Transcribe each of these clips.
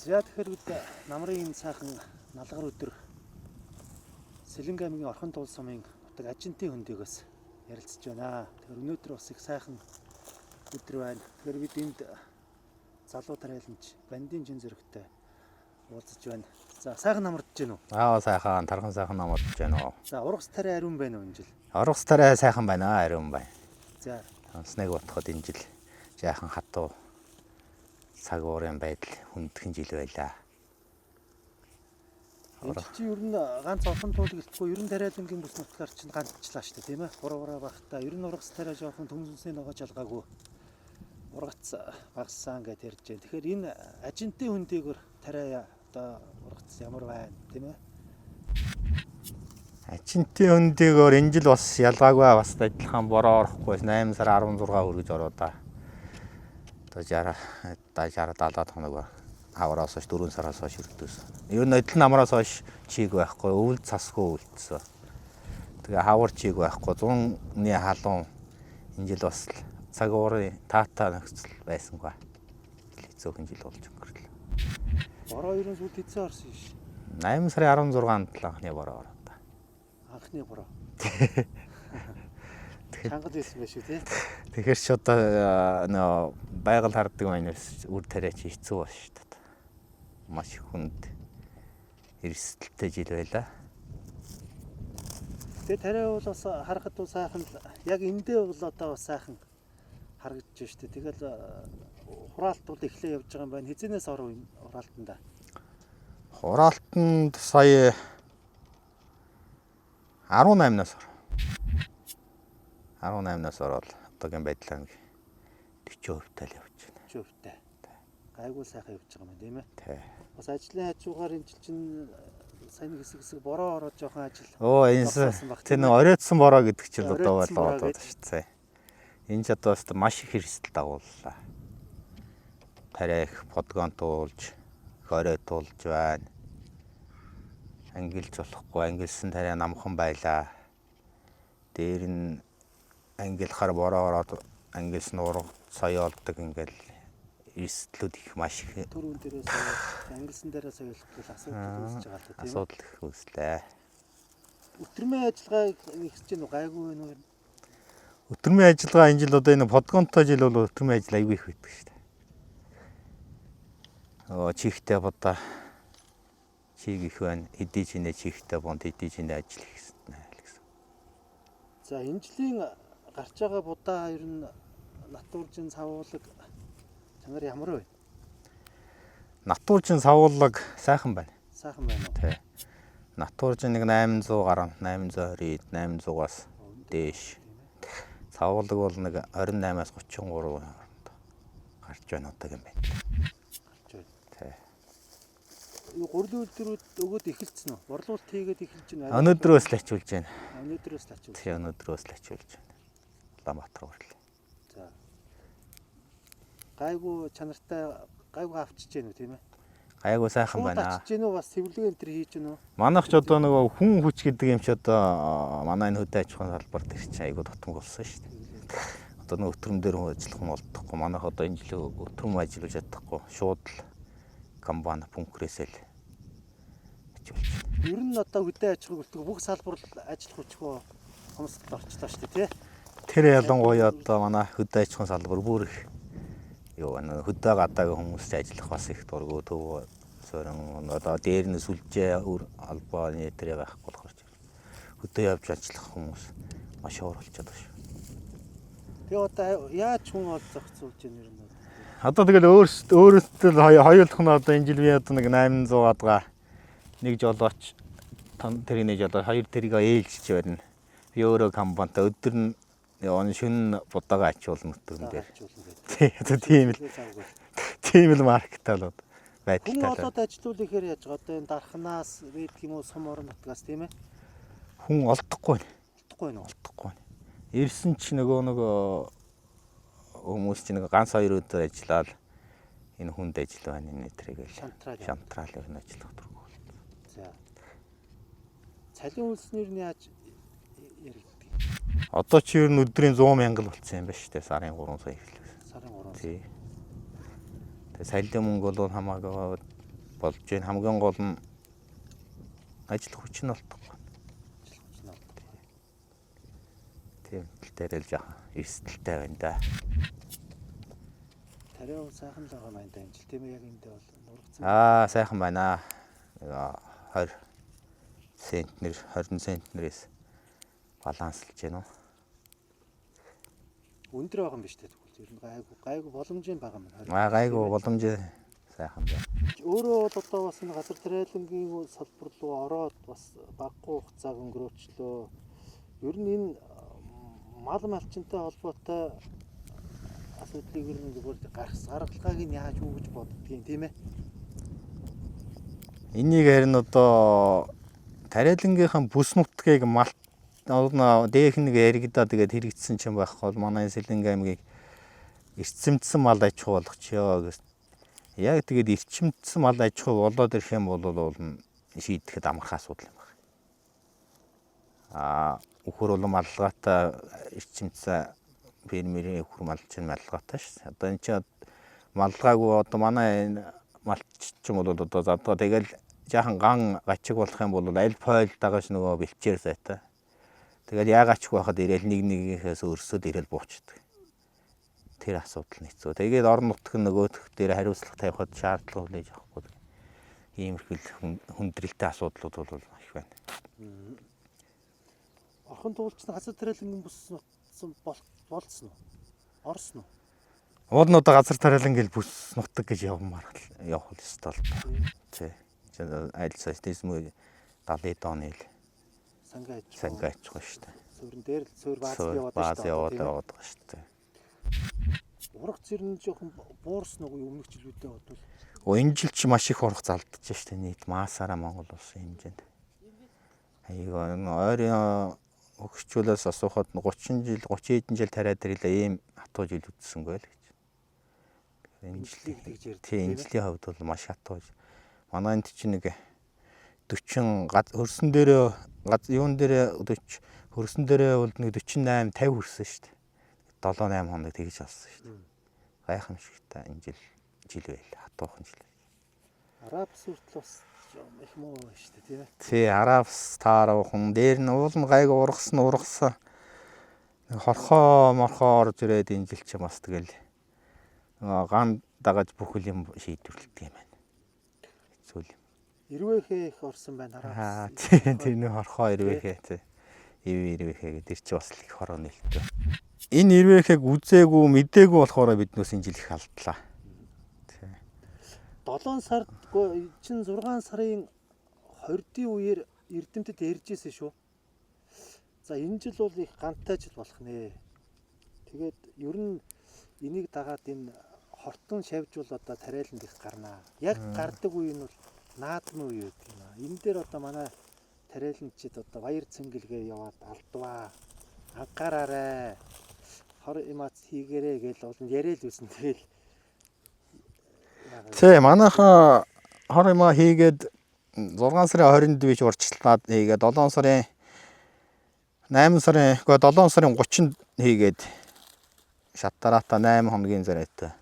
За тэгэхээр бид намрын сайхан налгар өдөр Сэлэнг аймгийн Орхон туул сумын нутаг Ажинтын хөндөгөөс ярилцж байна. Тэгэхээр өнөөдөр бас их сайхан өдөр байна. Тэгэхээр бид энд залуу тариаланч бандын жин зэрэгтэй уулзж байна. За сайхан намардж байна уу? Сайхан, тархан сайхан намардж байна уу? За ургас тариа ариун байна уу энэ жил? Ургас тариа сайхан байна, ариун байна. За онцныг бодоход энэ жил жаахан хатуу цаг уурын байдал хүндхэн жил байлаа. Чи ер нь ганц Орхон туул гэлтгүй ер нь тариалангийн бүс нутгаар чинь ганцчлаа шүү дээ, тийм ээ? Гурав багтаа ер нь ургас тариа жоохон төмсний ногоо жалгаагүй. Ургац багассан гэж ярьж байна. Тэгэхээр энэ Ажинтын хөндөөгөр тариа одоо ургац ямар байна, тийм ээ? Ажинтын хөндөөгөр энэ жил бас ялгаагүй бас адилхан бороо орохгүй 8 сар 16 хүргэж ороо да. Одоо 60-70 хоног хавраас хойш 4 сараас хойш өртөөсөн. Ер нь адил намраас хойш чиг байхгүй, өвөл цасгүй үлдсэн. Тэгээ хавар чиг байхгүй, 100-ны халуун энэ жил бас цаг уурын таата нөхцөл байсангүй. Хэцүүхэн жил болж өнгөрлөө. Бороо ер нь сүлд хэзээ орсон ш. 8 сарын 16-нд анхны бороо ороо та. Анхны бороо. Чангал байсан байх шүү тий. Тэгэхээр ч одоо нөө байгаль харддаг байнаас үр тариач хэцүү байна шүү дээ. Маш хүнд эрсдэлтэй жил байлаа. Тэгээ тариа бол бас харахад бол сайхан яг эндээ бол одоо бас сайхан харагдаж байна шүү дээ. Тэгэл хураалт бол эхлээ явж байгаа юм байна. Хизэнээс оров хураалтанда. Хураалтанд сая 18-наас оров. 18-наас ороод одоогийн байдлаар 40% тал явж байна. 40%. Гайгүй сайхан явж байгаа юм тийм ээ. Тий. Бас ажлын хажуугаар энэ жил чинь сайн хэсэг бороо ороод жоохон ажил. Тэр нэг оройтсон бороо гэдэг чинь одоо болоод байна шүү дээ. Энэ ч одоо маш их эрсдэл дагууллаа. Тариа их подгон туулж, орой туулж байна. Ангилж болохгүй, ангилсан тариа намхан байлаа. Дээр нь ангилахаар бороо ороод ангилсан урга соёолдог ингээл эрсдлүүд их маш их түрүүн дээрээс ангилсан дээрээ соёолох гэх асуудал үүсэж байгаа л тийм ээ. Асуудал их үүслээ. Өтрмийн ажиллагааг нэгсэж гэнэ гайгүй байна уу? Өтрмийн ажиллагаа энэ жил одоо энэ подконтой жил бол өтрмийн ажил аягүй их байдаг шүү дээ. Чихтэй бодоо чиг их байна. Хэдий чинээ чихтэй бонд хэдий чинээ ажил хийсэн гэсэн. За энэ жилийн гарч байгаа будаа ер нь натуржин савуулаг чанар ямар вэ? Натуржин савуулаг сайхан байна. Сайхан байна уу? Тий. Натуржин нэг 800 гаруй, 820, 800-аас дээш. Савуулаг бол нэг 28-аас 33 гарч байна одоогийн байна. Гарч байна. Тий. Гурлийн үйлдвэрүүд өгөөд эхэлсэн үү? Борлуулалт хийгээд эхэлж байна. Өнөөдрөөс л ачуулж байна. Өнөөдрөөс л ачуулж. Тий, өнөөдрөөс л ачуулж байна. Улаанбаатар хүртэл. За. Гайгүй чанартай гайгүй авчиж гэнэ үү тийм ээ? Гайгүй сайхан байна. Авчиж гэнэ үү бас цэвэрлэг энэ төр хийж гэнэ үү? Манайх ч одоо нөгөө хүн хүч гэдэг юм ч одоо манай энэ хөдөө аж ахуйн салбар дээр чинь айгүй дутмаг болсон шүү дээ. Одоо нөгөө өтрөм дээр ажиллах юм болдохгүй. Манайх одоо энэ жил өтрөм ажиллаж чадахгүй. Шууд л компани пункрээсэл ажиллаж байна. Ер нь одоо хөдөө аж ахуйг үлдэх бүх салбар ажиллах хүчгүй хомсдолд орчлоо шүү дээ тий. Тэр ялангуяа одоо манай хөдөө аж ахуйн салбар бүр их юу байна. Хөдөө гадаагийн хүмүүс ажиллах бас их дургу төв сөрөн одоо дээр нь сүлжээ албаны дээр байхгүй болохоор хөдөө явж ажиллах хүмүүс маш уур болчиход байна шүү. Тэгээ одоо яаж хүн ол зохицуулж байна ер нь? Одоо тэгэл өөрөөсөө хоёулах нь одоо энэ жил би одоо нэг 800 гадгаа нэг жолооч тэрийг нэг жолоо хоёр тэрийг ээлжиж байна. Би өөрөө компанитай өдөр нь он шөнө будаага ачуулна өтөрн дээр. Тий, одоо тийм л маркетал байдалтай. Хүн олоод ажилуул ихээр яаж байгаа одоо энэ дарханаас байдаг юм уу сум орон нутгаас тийм ээ? Хүн олдохгүй. Олдохгүй нөө. Олдохгүй. Ирсэн ч нөгөө хүмүүс чинь ганц хоёр өдөр ажиллаад энэ хүнд ажил байна энэ тэрийг шантраал явна ажиллах дурггүй. За. Цалин үйлснэр нь яаж яригддаг? Одоо чи ер нь өдрийн 100 мянга л болцсон юм байна шүү дээ. Сарын 3 сая эхлэв. Сарын 3 сая. Тий. Тэгээ саллын мөнгө бол хамаагүй болж байна. Хамгийн гол нь ажил хүч нь болтгоо. Тийм тал дээр л яах эрсдэлтэй байна да. Тариа сайхан л байгаа маань энэ жил тийм ээ яг эндээ бол нургацсан. Сайхан байна. 20 центнер 20 центнерээс баланслж байна уу? Өндөр байгаа юм биш үү тэгвэл ер нь гайгүй боломжийн байгаа юм. Гайгүй боломжтой сайхан байна. Өөрөө бол одоо бас энэ газар тариалангийн салбар руу ороод бас багагүй хугацааг өнгөрөөчлөө. Ер нь энэ мал малчинтай холбоотой асуудлыг ер нь зүгээр гаргалгааг нь яаж юу гэж боддгийг тийм ээ. Энийг харин одоо тариалангийнхаа бүс нутгийг малт дээрх нэг яригдаа тэгээд хэрэгжсэн ч юм байхгүй бол манай Сэлэнгэ аймгийг эрчимдсэн мал аж ахуй болгочихё гэж. Яг тэгээд эрчимдсэн мал аж ахуй болоод ирэх юм бол шийдэхэд амархан асуудал юм байна. Өхөр бол малгайтай эрчимдсэн фермерийн өхөр малч нь малгайтай шүү. Одоо энэ чинь малгайгүй одоо манай малч ч юм бол одоо задгаа тэгэл жаахан ган гачиг болох юм бол аль фойл дагаж нөгөө бэлчээр сайтай. Тэгэл яагаач байхад ирээл нэгнийхээс өрсөд ирээл буучдаг. Тэр асуудал нь хэцүү. Тэгээд орон нутг нөгөөх дээр хариуцлага тавихад шаардлага хүлээж авахгүй. Иймэрхүү хүндрэлтэй асуудлууд бол их байна. Орхон туулчны газар тариалангийн бүс болцсон уу? Орсон уу? Уул нь одоо газар тариалангийн бүс нутаг гэж явах ёстой л. Тий. Айл социализм 70-д оны л санга ачгаа шүү дээ. Суурин дээр л суур бааз яваад байгаа шүү дээ. Урах зэр нь жоохон буурсан уу өмнөх жилүүдэд бодвол. Энэ жил ч маш их урах залдаж шүү дээ. Нийт маасаараа Монгол улсын хэмжээнд. Айгаа ойрын хөгжчүүлээс асуухад 30 жил 30 хэдэн жил тариад ирлээ ийм хатуу жил үтсэнгүй л гэж. Энэ жилийн хувьд бол маш хатуу. Манай энд чинь нэг 40 хөрсөн дээрээ юун дээрээ 40 хөрсөн дээрээ бол нэг 48 50 хөрсөн шүү дээ. 7-8 хоног тэгж болсон шүү дээ. Гайхамшигтай энэ жил байл хатуухан жил. Арабс хүртэл бас их муу шүү дээ тийм ээ. Тий, арабс тааруухан дээр нь уул нь гайг ургасан. Хорхоо морхоо орж ирээд энэ жил ч бас тэгэл ган дагаж бүхэл юм шийдвэрлэдэг юм байна. Хэцүү юм. Ирвэхээ их орсон байна арабс. Тий, нэг хорхоо ирвэхээ тий. Ирвэхээ гэдэг чи бас их хороо нэлттэй. Энэ ирвэхийг үзээгүй мэдээгүй болохоор биднээс энэ жил их алдлаа. 7 сард чинь 6 сарын 20-ийн үеэр Эрдэмтэд ярьж ирсэн шүү. За энэ жил бол их гантай жил болох нэ. Тэгээд ер нь энийг дагаад энэ хортон шавж бол одоо тариаланд их гарнаа. Яг гардаг үе нь бол наадмын үе гэдэг юм аа. Энэ дээр одоо манай тариаланчид одоо баяр цэнгэлгээ яваад алдваа. Анхаараарай. Хор имац хийгэрээ гэж бол яриад байсан. Тэгэл Тэ манайхаа хор имаа хийгээд 6 сарын 20-нд бич урьдчилаад хийгээд 7 сарын 8 сарын 7 сарын 30-нд хийгээд шаттараата 8 хоногийн зарайтай.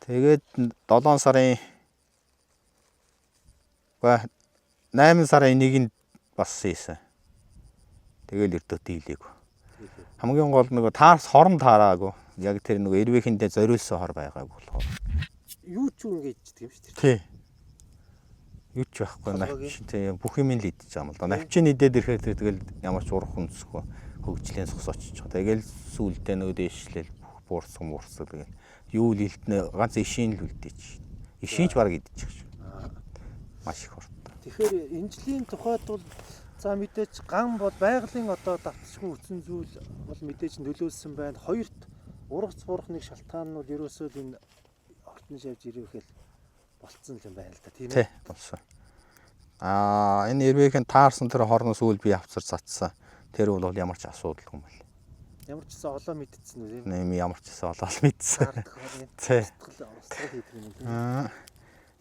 Тэгээд 7 сарын 8 сарын 1-нд бас хийсэн. Тэгэл өртөд хийлээг. Хамгийн гол нэг таарс хорон таараагүй. Яг тэр нэг эрвэхэндээ зориулсан хор байгаагүй болохоор. Юу ч юм гэж юм шүү дээ. Тий. Юу ч байхгүй навч тий бүх юм л идэж байгаа юм л да. Навчин идээд ирэхээр тэгэл ямар ч урах хүнсгүй хөгжлийн сус очиж байгаа. Тэгэл сүулдэ нөгөө дээшлэл буурсан тэгэл юу л илтнэ ганц ишийн л үлдээч. Ишийн ч баг идэж байгаа шүү. Маш их хортой. Тэгэхээр энэ жилийн тухайд бол за мэдээж ган бол байгалийн одоо давтчихгүй үтсэн зүйл бол мэдээж нөлөөлсөн байна. Хоёрт ургац буурахныг шалтгаан нь бол ерөөсөө энэ шавж ирвэхэл болцсон юм байна л да тийм ээ. Тий, болсон. Энэ ирвэхэн таарсан тэр хорноос үл би авцар цацсан. Тэр бол ямар ч асуудалгүй юм байна. Ямар ч гэсэн олоо мэдсэн үү тийм. Нэм ямар ч гэсэн олоо мэдсэн. Тий.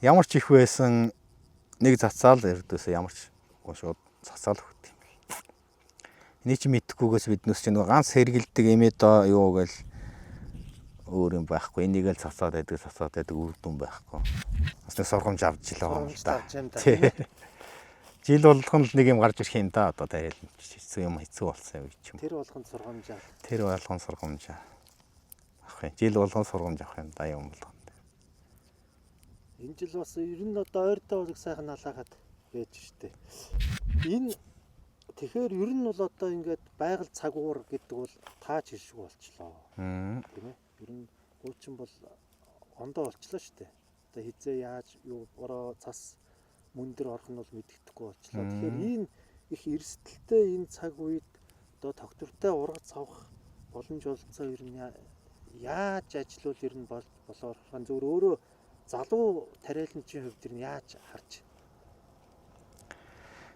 Ямар ч их байсан нэг цацаал эрдөөсөө ямар ч шууд цацаал өгд юм. Эний чи мэдхгүйгээс биднээс чинь ганц хэргэлдэг эмээ доо юу гээл өөр юм байхгүй. Энийг л цацаад байдаг үр дүн байхгүй. Бас нэг сургамж авч илээ юм л да. Жил болгон л нэг юм гарч ирэх юм да. Одоо тариал хэцүү юм хэцүү болсон юм чи. Тэр болгонд сургамжаа. Тэр болгон сургамжаа. Авах юм. Жил болгон сургамж авах юм да юм болгонд. Энэ жил бас ер нь одоо ойртой бол их сайхан налахад байж штэ. Энэ тэгэхээр ер нь бол одоо ингээд байгаль цагуур гэдэг бол тааж иршгүй болчлоо. Тийм ээ. Ер нь хуучин бол ондоо болчлоо штэ. Одоо хизээ яаж юу бороо цас мөндөр орох нь бол мэддэхгүй болчлоо. Тэгэхээр энэ их эрсдэлтэй энэ цаг үед одоо тогтвортой ургац авах боломж олцоо ер нь яаж ажиллавал ер нь болоор зөвөр өөрөө залуу тариаланчийн хувьд ер нь яаж харж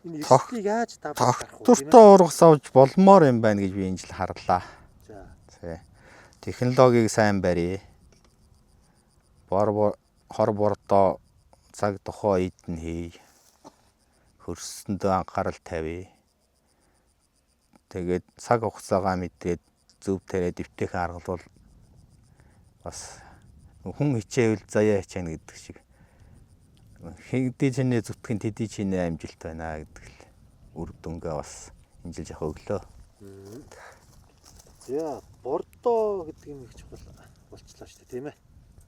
энэ эрсдлийг яаж давах вэ? Тогтвортой ургац авч болмоор юм байна гэж би энэ жил харлаа. За. Технологиг сайн барья. Хор бордоо цаг тухай эдэн хий. Хөрсөндөө анхаарал тавья. Тэгээд цаг хугацаагаа мэдээд зөв тариа дэвтэйхэн аргалвал бас хүн хичээвэл заяа хичээнэ гэдэг шиг. Хэдий чинээ зүтгэн тэдий чинээ амжилт байна гэдэг л үр дүнгээ бас энэ жил яхаа өглөө. За, бордоо гэдэг юм их чухал болчлоо шүү дээ, тийм ээ.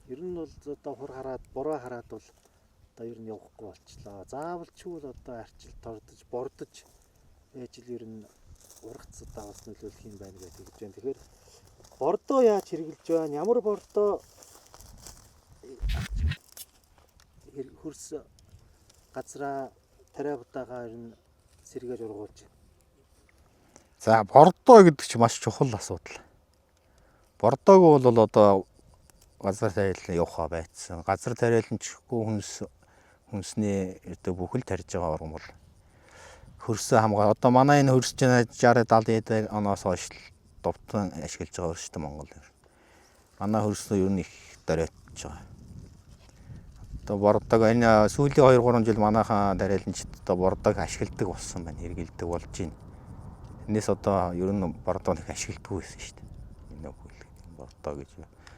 Ер нь бол одоо хур хараад, бороо хараад бол одоо ер нь явахгүй болчлоо. Заавал ч үл одоо арчил тордож, бордож ээж л ер нь ургац удаа бас нөлөөлөх юм байна гэдэг хэлж байна. Тэгэхээр бордоо яаж хэрэгжилж байна? Ямар бордоо хөрс газраа тариа будаага ер нь сэргээж ургуулж байна. За, бордоо гэдэг чинь маш чухал асуудал. Бордоог бол одоо газар тариалан явахаа байцсан. Газар тариалан чихгүй хүнсний одоо бүхэл тарьж байгаа орн бол хөрсөө хамгаа. Одоо манай энэ хөрсөж байна 60 70 оноос хойш довтон ашиглаж байгаа хөрс шүү дээ Монгол. Манай хөрсөө ер нь их дөрөйтж байгаа. Одоо бордог энэ сүүлийн 2 3 жил манайхан тариаланчид одоо бордог ашигладаг болсон байна. Хэрэгэлдэг болж байна. Энэс одоо ер нь бордог их ашигладаггүй байсан шүү дээ. Энэ хөл бордог гэж.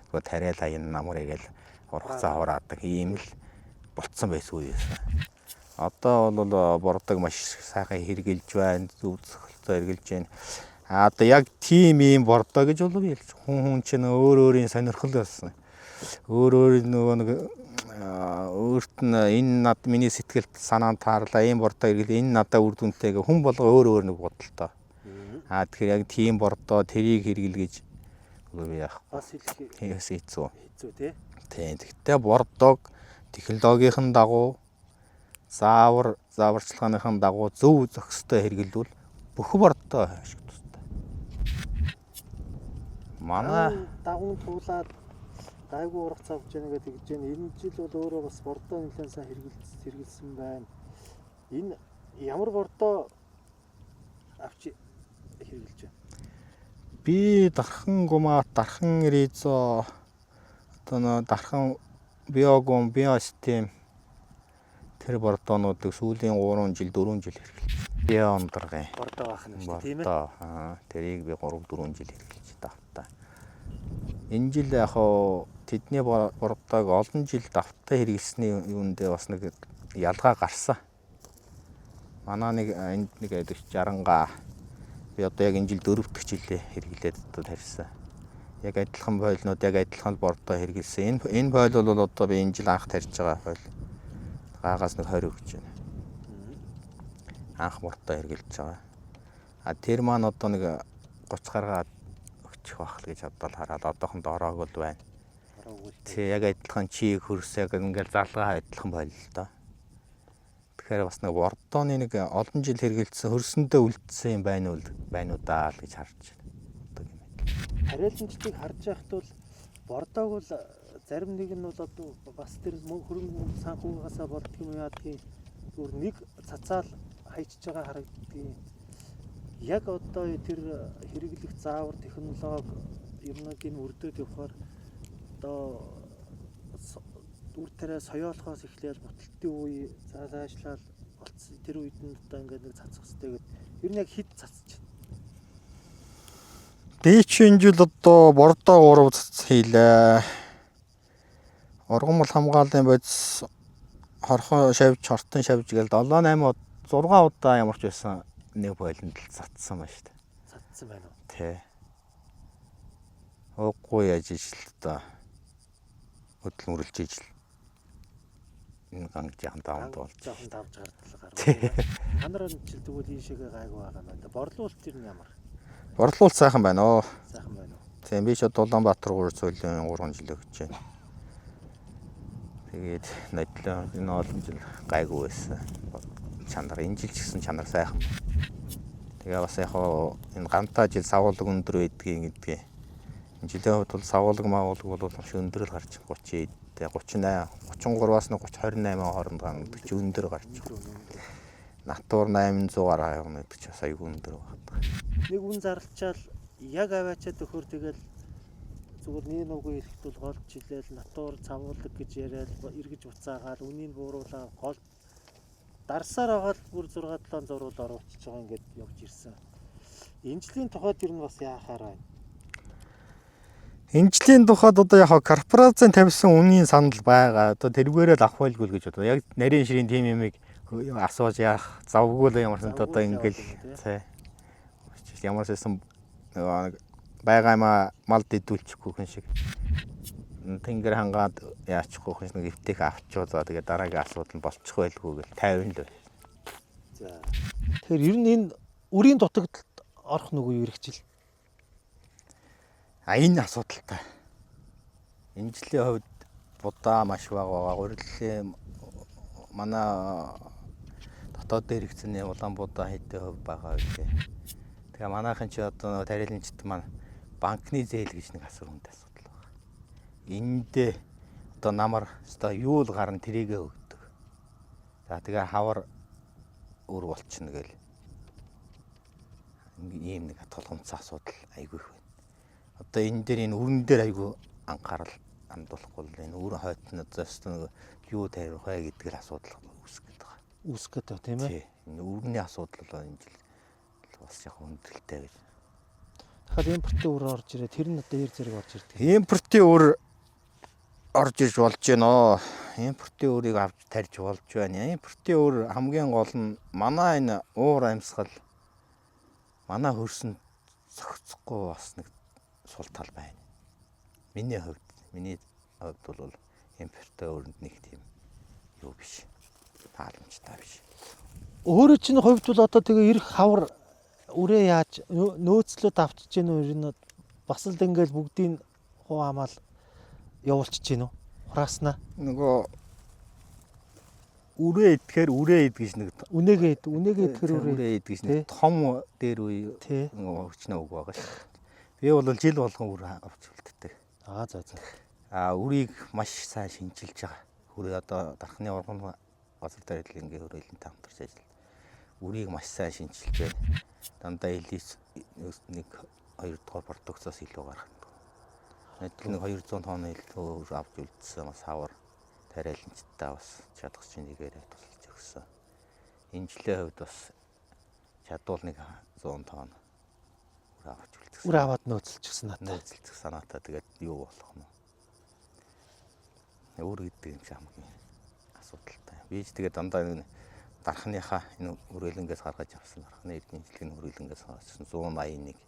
Тэгвэл тариалаа энэ намар игээл ургацаа хураадаг ийм л болцсон байсан үе байсан. Одоо бол бордог маш сайхан хэрэгжилж байна. Зөв зөвхөлтөөр хэрэгжилж байна. Одоо яг тийм ийм бордоо гэж бол би хүн чинь өөрийн сонирхол байсан. Өөр нөгөө нэг өөрт нь энэ над миний сэтгэлд санаанд таарлаа ийм бордоо хэрэгэл энэ надад үр дүнтэйгээ хүн болго өөр нэг бодолтой. Тэгэхээр яг тийм бордоо тэрийг хэрэгэл гэж би яах. Бас хэлэх хэцүү. Хэцүү тий. Тэгтээ бордог технологийн дагуу зааварчилгааныхын дагуу зөв зохистой хэрэглэвэл бүх бордоо ашиг тустай. Манай дагуун туулаад гайгүй ургац авч яана гэдэг хэлж байна. Энэ жил бол өөрөө бас бордоо нэлээд сайн хэрэгэлсэн байна. Энэ ямар бордоо авч хэрэгжилж байна? Би дархан гумаа, дархан ризо одоо дархан биогум, биостим тэр бордоонуудыг сүүлийн 3 жил 4 жил хэрэгжилж. Био ондргын бордоо байх нь шүү дээ, тийм ээ. Тэрийг би 3 4 жил хэрэгжилж давтаа. Энэ жил яг тэдний бордоог олон жил давтаа хэрэгжилсний юундээ бас нэг ялгаа гарсан. Манай нэг 60-га би одоо яг энэ жил 4 дахь жилээ хэрэглээд одоо тарьсан. Яг адилхан бойлнууд яг адилхан бордоо хэрэгжилсэн. Энэ бойл бол одоо би энэ жил анх тарьж байгаа бойл. Гаагаас нэг 20 өгч байна. Анх бордоо хэрэгжилж байгаа. Тэр маань одоо нэг 30 гаргаад өгчих байх л гэж бодоод хараад одоохондоо ороог бол байна. Тэг яг адилхан чийг хөрс яг ингээл залгаа адилхан бойл л доо. Тэгэхээр бас нэг бордооны нэг олон жил хэрэгжилсэн хөрсөндөө үлдсэн юм байна уу даа л гэж харж байна. Тариаланчдыг харж байхад бол бордоог бол зарим нэг нь бол одоо бас тэр хөрөнгө санхугаасаа болдго юм яадгийн зүгээр нэг цацаал хайчиж байгаа харагддгийг. Яг одоо тэр хэрэглэх заавар технологи юмнуудыг өрдөөд явахаар одоо үр тариа соёолохоос эхлээл буталтын үе цаашлаад болцсон. Тэр үед нь одоо ингээд нэг цацах хэрэгтэй гэдэг. Ер нь яг хэд цацж байна? Дээч энэ жил одоо бордоо 3 цац хийлээ. Оргон бол хамгааллын бодис хорхон шавж, хортон шавж гээл 7 8 6 удаа ямар ч байсан нэг бойлонд л цацсан байна шүү дээ. Цацсан байна уу? Тий. Ууггүй яаж ижил одоо хөдөлмөрлж ижил. Энэ ганг жахан давд болж. Жоохон давж гардаг гарна. Та нар ч тэгвэл ийшээгээ гайгүй байгаа юм байна. Борлуулалт ер нь ямар? Борлуулалт сайхан байна оо. Сайхан байна уу? Тийм би ч Улаанбаатар 3 жил өгч байна. Тэгээд надлаа энэ олон жил гайгүй байсан. Чанар энэ жил ч гэсэн чанар сайхан. Тэгээ бас яг энэ гантаа жил савуулга өндөр байдгийг. Энэ жилийн хувьд бол савуулга маавуулга бол маш өндөр л гарч 30 38 33-аас нь 30 28 хооронд гардаг ч өндөр гарч. Натур 800 гараа явна гэдэг ч бас аягүй өндөр байна. Нэг үн зарлчаал яг аваачаад өгөхөр тэгэл зүгээр нэг нүгөө ирэхэд бол голж жилээл натур цавуулдаг гэж яриад эргэж буцаагаал үнийг бууруулаа гол дарсаар агаал бүр 6-7 зурвал оруулчихж байгаа ингээд явж ирсэн. Энэ жилийн тухайд ер нь бас яахаар байна. Энэ жилийн тухайд одоо яг корпорацийн тавьсан үнийн санал байгаа. Одоо тэргээрээ л авах байлгүй гэж бодоо. Яг нарийн ширийн тим юмыг асууж яах завгүй л ямарсан одоо ингээл цай. Ямар ч байгаа юмаа мал дэдүүлчихгүй хүн шиг. Тэнгэр хангаад яачихгүй хүн нэг эвтэйх авчуу за тэгээ дараагийн асуудал болчих байлгүй гэл 50 л байна. За. Тэгэхээр ер нь энэ үрийн дутагдлалд орох нүгөө юу хэрэгжил? Энэ асуудалтай. Энэ жилийн хувьд будаа маш бага байгаа. Урилын манай дотоод дээр хэрэгцээний улаан будаа хэдэн хувь байгаа вэ? Тэгээ манайхан чи одоо тариаланчд маань банкны зээл гэж нэг асар хүнд асуудал байна. Эндээ одоо намар одоо юу л гарна тэрийгэ өгдөг. За тэгээ хавар өр болчихно гэл. Ийм нэг тулгымцсан асуудал айгүй их байна. Одоо энэ дээр энэ үрэн дээр айгүй анхаарал хандуулахгүй л энэ үр хойтны одоо юу тарих вэ гэдэг л асуудал үүсгэж байгаа. Үүсгэж байгаа тийм ээ. Энэ үрний асуудал бол энэ жил бас яг хүндрэлтэй гэж. Тэгэхээр импортын үр орж ирээд тэр нь одоо хэр зэрэг орж ирдэг. Импортын үр орж иж болж байна. Импортын үрийг авч тарьж болж байна. Импортын үр хамгийн гол нь манай энэ уур амьсгал манай хөрсөнд зохицохгүй бас нэг сул тал байна. Миний хувьд бол импортын үрэнд нэг тийм юу биш. Тааламжтай биш. Өөрөө чинь хувьд бол одоо тэгээ ирэх хавар үрээ яаж нөөцлөд авчиж гэнэ үү? Ер нь бас л ингээл бүгдийг хуу хамаал явуулчих гэнэ үү? Хурааснаа. Нөгөө үрээ идэхээр үрээ ид гэж нэг үнэгээ идэхээр үрээ ид гэж нэг том дээр үе нөгөө хүчнээ үг байгаа шүү. Би бол жил болгон үр авч үлддэг. За. Үрийг маш сайн шинжилж байгаа. Үрээ одоо дархны оргон газар тариалангийн хөрөөлөнтэй хамтарч ажиллана. Үрийг маш сайн шинжилж байна. Дандаа элис нэг 2 дугаар продукцоос илүү гаргадаг. Нэг 200 тонн илүү авч үлдсэн бас хавар тариаланчтай бас чадах чинь нэгээрээ тусалж өгсөн. Энэ жилийн хувьд бас чадвал нэг 100 тонн үр авч үлдсэн. Үр аваад нөөцлчихсэн надад. Нөөцлөх санаатай тэгээд юу болох нь. Үр гэдэг юм шиг хамгийн асуудалтай. Би ч тэгээд дандаа энэ дархныхаа энэ хөрөөлөнгөөс гаргаж авсан. Дархны эдийн засгийн хөрөөлөнгөөс гаргажсан 181,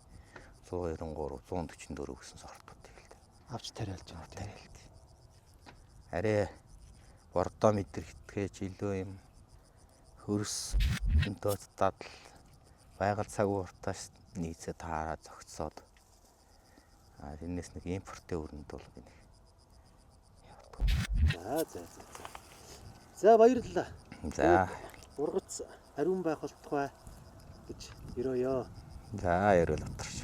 193, 144 гэсэн сортуудыг л авч тариалж байгаа. Арай бордоо мэдрэгдэхэж илүү юм хөрс өнтөд дадал байгаль цаг ууртаас нийцээ таараа зогцоод тэрнээс нэг импортын өрөнд бол би нэг явдаг. За баярлалаа. За ургац ариун байх болтугай гэж өрөөё. за ярил отарч.